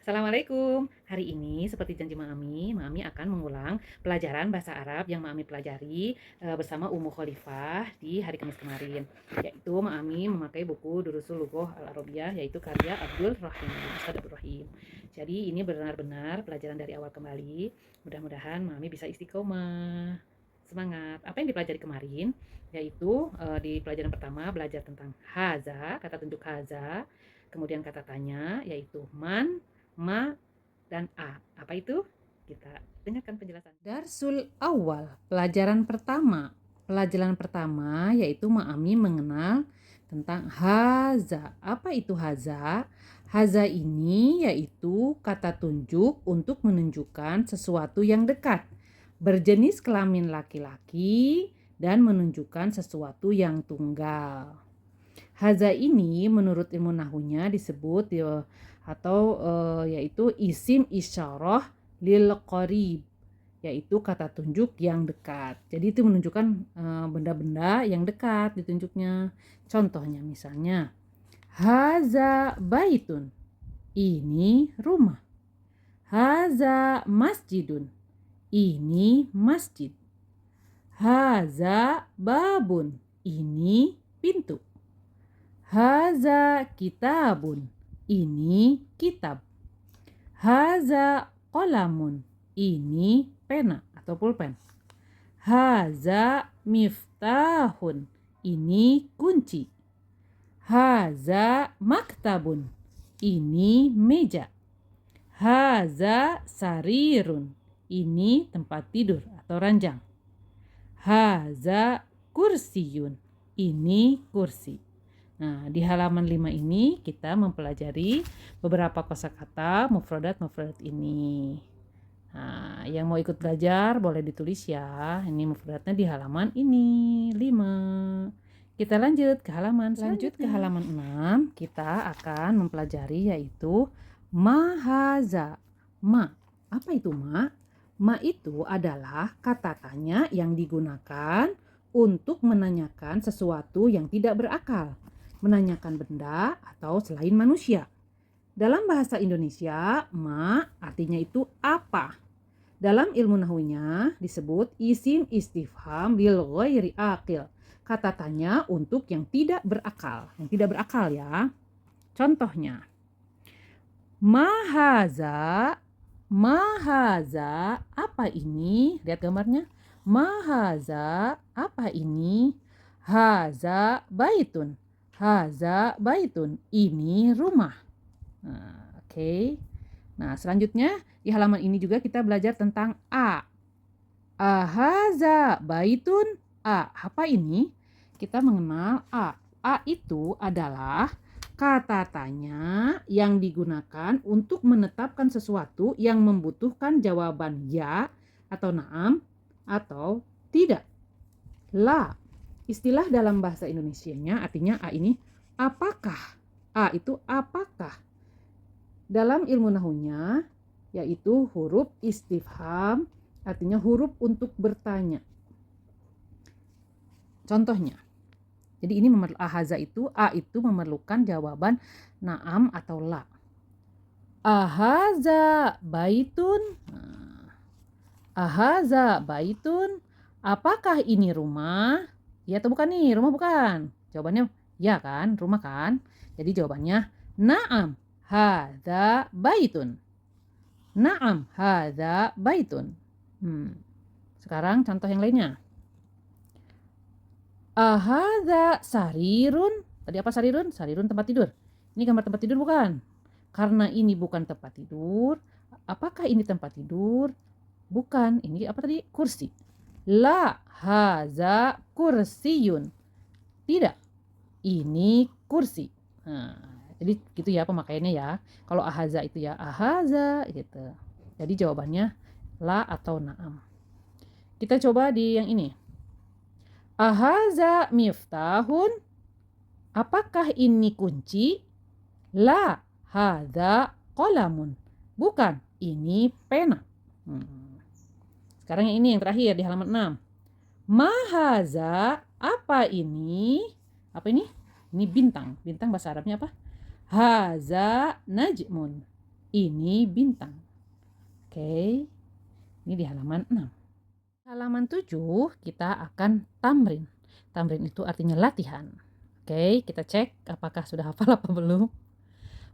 Assalamualaikum. Hari ini seperti janji Mami akan mengulang pelajaran bahasa Arab yang Mami pelajari bersama Ummu Khalifah di hari Kamis kemarin. Yaitu Mami memakai buku Durusul Lughoh Al-Arabiyah, yaitu karya Abdul Rahim, Ustaz Abdul Rahim. Jadi ini benar-benar pelajaran dari awal kembali. Mudah-mudahan Mami bisa istiqomah. Semangat. Apa yang dipelajari kemarin? Yaitu di pelajaran pertama belajar tentang haza, kata tunjuk haza. Kemudian kata tanya yaitu man, ma, dan a. Apa itu? Kita dengarkan penjelasan. Darsul awal, pelajaran pertama. Pelajaran pertama yaitu Ma'ami mengenal tentang haza. Apa itu haza? Haza ini yaitu kata tunjuk untuk menunjukkan sesuatu yang dekat, berjenis kelamin laki-laki, dan menunjukkan sesuatu yang tunggal. Haza ini menurut ilmu nahunya disebut yaitu isim isyarah lil qarib, yaitu kata tunjuk yang dekat. Jadi itu menunjukkan benda-benda yang dekat ditunjuknya. Contohnya misalnya haza baitun, ini rumah. Haza masjidun, ini masjid. Haza babun, ini pintu. Haza kitabun, ini kitab. Haza qalamun, ini pena atau pulpen. Haza miftahun, ini kunci. Haza maktabun, ini meja. Haza sarirun, ini tempat tidur atau ranjang. Haza kursiyun, ini kursi. Nah, di halaman 5 ini kita mempelajari beberapa kosakata mufradat ini. Nah, yang mau ikut belajar boleh ditulis ya. Ini mufradatnya di halaman ini 5. Kita lanjut ke halaman selanjutnya. Lanjut ke halaman 6, kita akan mempelajari yaitu mahaza. Ma. Apa itu ma? Ma itu adalah kata tanya yang digunakan untuk menanyakan sesuatu yang tidak berakal, menanyakan benda atau selain manusia. Dalam bahasa Indonesia, ma artinya itu apa. Dalam ilmu nahwinya disebut isim istifham lil ghairi aqil. Kata tanya untuk yang tidak berakal. Yang tidak berakal ya. Contohnya, mahaza. Mahaza, apa ini? Lihat gambarnya. Mahaza, apa ini? Haza baitun. Haza baitun, ini rumah. Nah, oke. Nah, selanjutnya di halaman ini juga kita belajar tentang a. Ahaza baitun a. Apa ini? Kita mengenal a. A itu adalah kata tanya yang digunakan untuk menetapkan sesuatu yang membutuhkan jawaban ya atau na'am atau tidak. La, istilah dalam bahasa Indonesianya artinya a ini apakah. A itu apakah. Dalam ilmu nahunya yaitu huruf istifham, artinya huruf untuk bertanya. Contohnya, jadi ini ahaza itu, a itu memerlukan jawaban na'am atau la. Ahaza baitun. Ahaza baitun. Apakah ini rumah? Ya atau bukan nih? Rumah bukan? Jawabannya ya kan? Rumah kan? Jadi jawabannya na'am hadza baitun. Na'am hadza baitun. Sekarang contoh yang lainnya. Ahadza sarirun. Tadi apa sarirun? Sarirun tempat tidur. Ini gambar tempat tidur bukan? Karena ini bukan tempat tidur, apakah ini tempat tidur? Bukan. Ini apa tadi? Kursi. La haza kursiyun. Tidak. Ini kursi. Nah, jadi gitu ya pemakaiannya ya. Kalau ahaza itu ya ahaza gitu. Jadi jawabannya la atau na'am. Kita coba di yang ini. Ahaza miftahun. Apakah ini kunci? La hadza qalamun. Bukan, ini pena. Sekarang yang ini yang terakhir di halaman 6. Mahaza, apa ini? Apa ini? Ini bintang. Bintang bahasa Arabnya apa? Haza najmun. ini bintang. Oke, ini di halaman 6. Halaman 7 kita akan tamrin. Tamrin itu artinya latihan. Oke, kita cek apakah sudah hafal apa belum.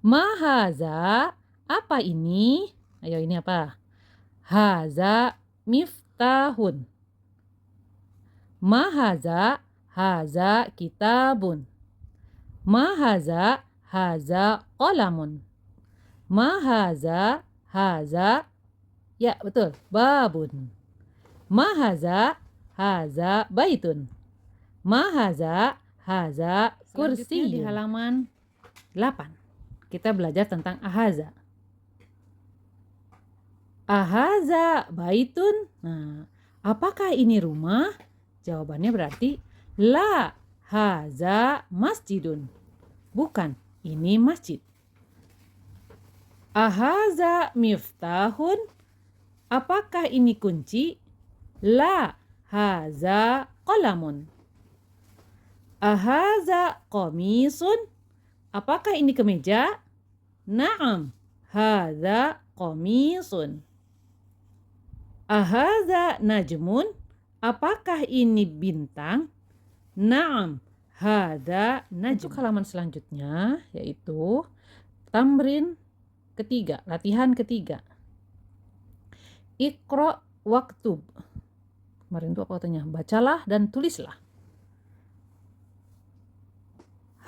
Mahaza, apa ini? Ayo, ini apa? Haza miftahun. Mahaza, haza kitabun. Mahaza, haza qalamun. Mahaza, haza, ya betul, babun. Mahaza, haza baitun. Mahaza, haza kursi. Di halaman 8 kita belajar tentang ahaza. Ahaza baitun. Nah, apakah ini rumah? Jawabannya berarti la haza masjidun. Bukan, ini masjid. Ahaza miftahun. Apakah ini kunci? La haza qalamun. Ahaza qamisun. Apakah ini kemeja? Naam, haza qamisun. Ahaza najmun. Apakah ini bintang? Naam, haza najm. Untuk halaman selanjutnya yaitu tamrin ketiga, latihan ketiga. Iqra waktub. Kemarin itu apa katanya? Bacalah dan tulislah.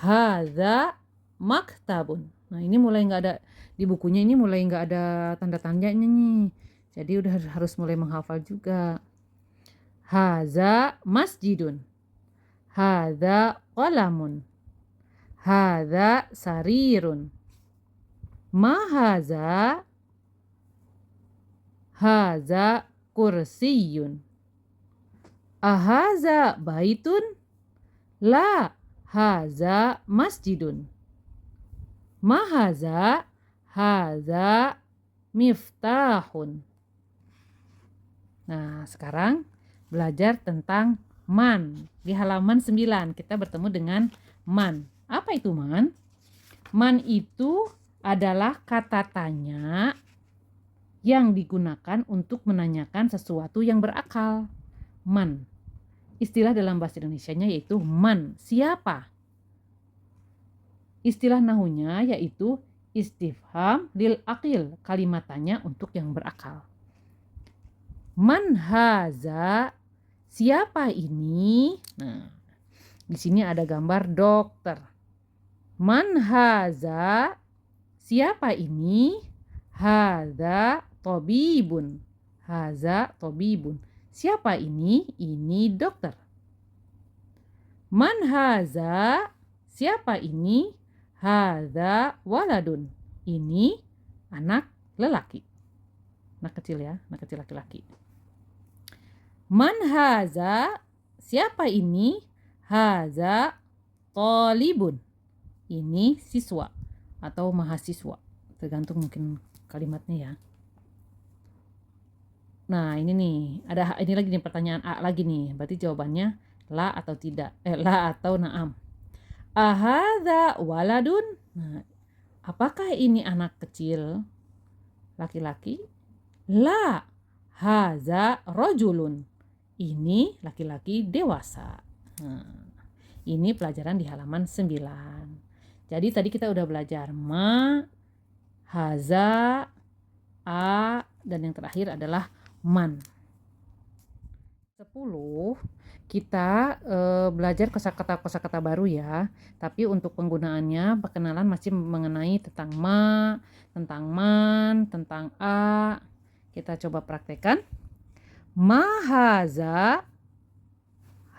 Hadza maktabun. Nah, ini mulai nggak ada di bukunya, ini mulai nggak ada tanda tandanya nih. Jadi udah harus mulai menghafal juga. Hadza masjidun. Hadza qalamun. Hadza sarirun. Ma hadza? Hadza kursiyun. Ahaza baitun? La, haza masjidun. Mahaza? Haza miftahun. Nah, sekarang belajar tentang man. Di halaman 9 kita bertemu dengan man. Apa itu man? Man itu adalah kata tanya yang digunakan untuk menanyakan sesuatu yang berakal. Man. Istilah dalam bahasa Indonesianya yaitu man, siapa? Istilah nahunya yaitu istifham lil aqil, kalimat tanya untuk yang berakal. Man haza, siapa ini? Nah, di sini ada gambar dokter. Man haza, siapa ini? Haza tabibun. Haza tabibun. Siapa ini? Ini dokter. Man haza? Siapa ini? Haza waladun. Ini anak lelaki. Anak kecil ya, anak kecil laki-laki. Man haza? Siapa ini? Haza talibun. Ini siswa atau mahasiswa. Tergantung mungkin kalimatnya ya. Nah, ini nih, ini lagi nih pertanyaan A lagi nih. Berarti jawabannya la atau tidak. La atau na'am. Ahadza waladun? Nah, apakah ini anak kecil laki-laki? La, haza rojulun. Ini laki-laki dewasa. Nah, ini pelajaran di halaman 9. Jadi tadi kita udah belajar ma, haza, a, dan yang terakhir adalah man. 10 kita belajar kosakata baru ya. Tapi untuk penggunaannya perkenalan masih mengenai tentang ma, tentang man, tentang a. Kita coba praktekkan. Ma haza,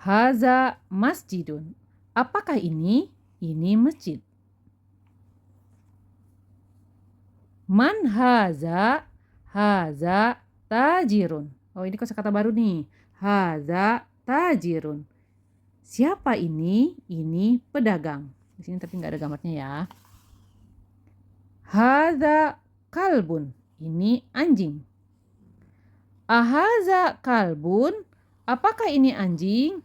haza masjidun. Apakah ini? Ini masjid. Man haza, haza tajirun. Oh, ini kosakata baru nih. Haza tajirun. Siapa ini? Ini pedagang. Di sini tapi nggak ada gambarnya ya. Haza kalbun. Ini anjing. Ahaza kalbun. Apakah ini anjing?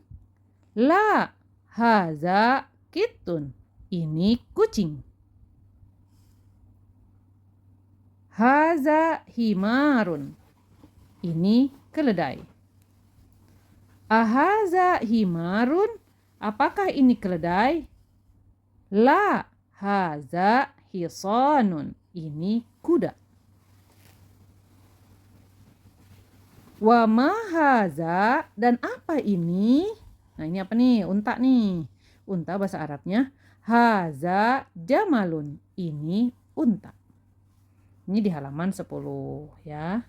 La, haza kitun. Ini kucing. Haza himarun. Ini keledai. Ahaza himarun. Apakah ini keledai? La, haza hisanun. Ini kuda. Wa ma haza, dan apa ini? Nah, ini apa nih? Unta nih. Unta bahasa Arabnya haza jamalun. Ini unta. Ini di halaman 10 ya.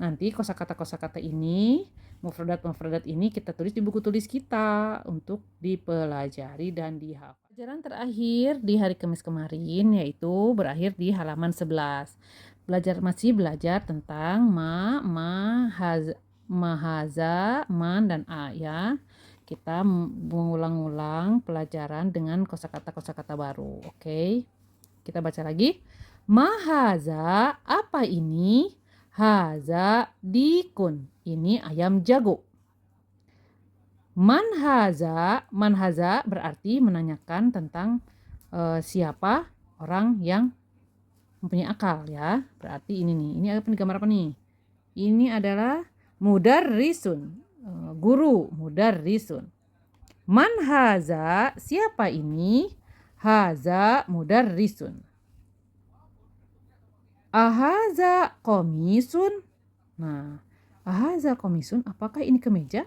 Nanti kosakata-kosakata ini, mufradat-mufradat ini kita tulis di buku tulis kita untuk dipelajari dan dihafal. Pelajaran terakhir di hari Kamis kemarin yaitu berakhir di halaman 11. Masih belajar tentang mahaza, man, dan a ya. Kita mengulang-ulang pelajaran dengan kosakata-kosakata baru. Oke. Kita baca lagi. Mahaza, apa ini? Haza dikun. Ini ayam jago. Manhaza berarti menanyakan tentang siapa orang yang mempunyai akal ya. Berarti ini nih. Ini apa nih, gambar apa nih? Ini adalah mudarrisun. Guru, mudarrisun. Manhaza, siapa ini? Haza mudarrisun. Ahaza komisun. Nah, ahaza komisun, apakah ini kemeja?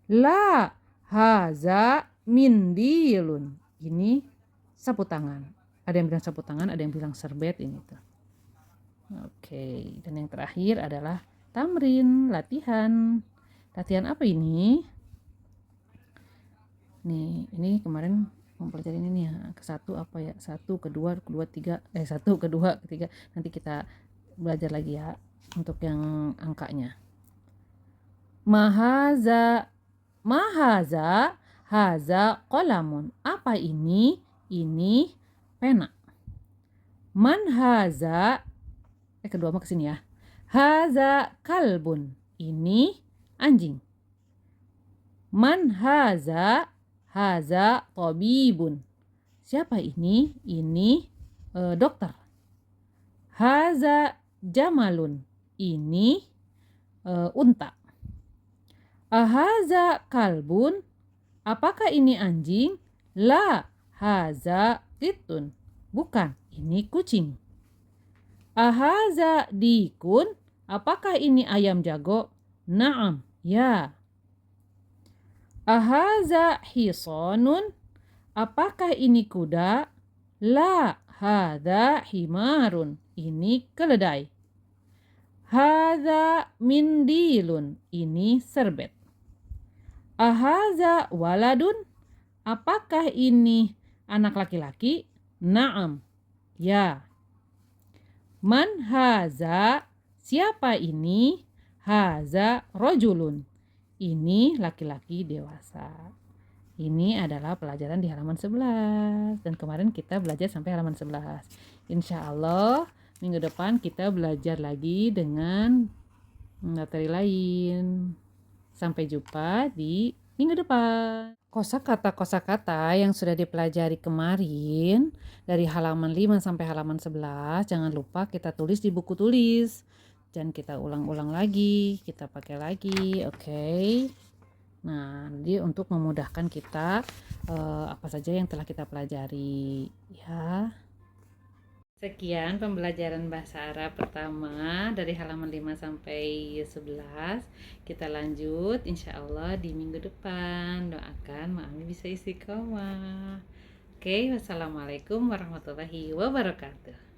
La, haza mindilun. Ini sapu tangan. Ada yang bilang sapu tangan, ada yang bilang serbet ini tuh. Oke, dan yang terakhir adalah tamrin, latihan. Latihan apa ini? Nih, ini kemarin mempelajari ini nih ya. Ke satu apa ya? Satu, kedua, tiga. Satu, kedua, ketiga. Nanti kita belajar lagi ya untuk yang angkanya. Mahaza, haza qalamun. Apa ini? Ini pena. Manhaza, kedua mah kesini ya. Haza kalbun. Ini anjing. Manhaza, haza tabibun. Siapa ini? Ini dokter. Haza jamalun. Ini unta. Ahaza kalbun. Apakah ini anjing? La, haza kitun. Bukan, ini kucing. Ahaza dikun. Apakah ini ayam jago? Naam, ya. Ahaza hisanun. Apakah ini kuda? La, hadza himarun. Ini keledai. Hadza mindilun. Ini serbet. Ahaza waladun. Apakah ini anak laki-laki? Naam, ya. Man haza, siapa ini? Haza rojulun. Ini laki-laki dewasa. Ini adalah pelajaran di halaman 11. Dan kemarin kita belajar sampai halaman 11. Insya Allah minggu depan kita belajar lagi dengan materi lain. Sampai jumpa di minggu depan. Kosakata yang sudah dipelajari kemarin dari halaman 5 sampai halaman 11 jangan lupa kita tulis di buku tulis. Dan kita ulang-ulang lagi, kita pakai lagi, oke. Nah, jadi untuk memudahkan kita apa saja yang telah kita pelajari ya. Sekian pembelajaran bahasa Arab pertama dari halaman 5 sampai 11. Kita lanjut insya Allah di minggu depan. Doakan Mami bisa istiqomah. Oke, wassalamualaikum warahmatullahi wabarakatuh.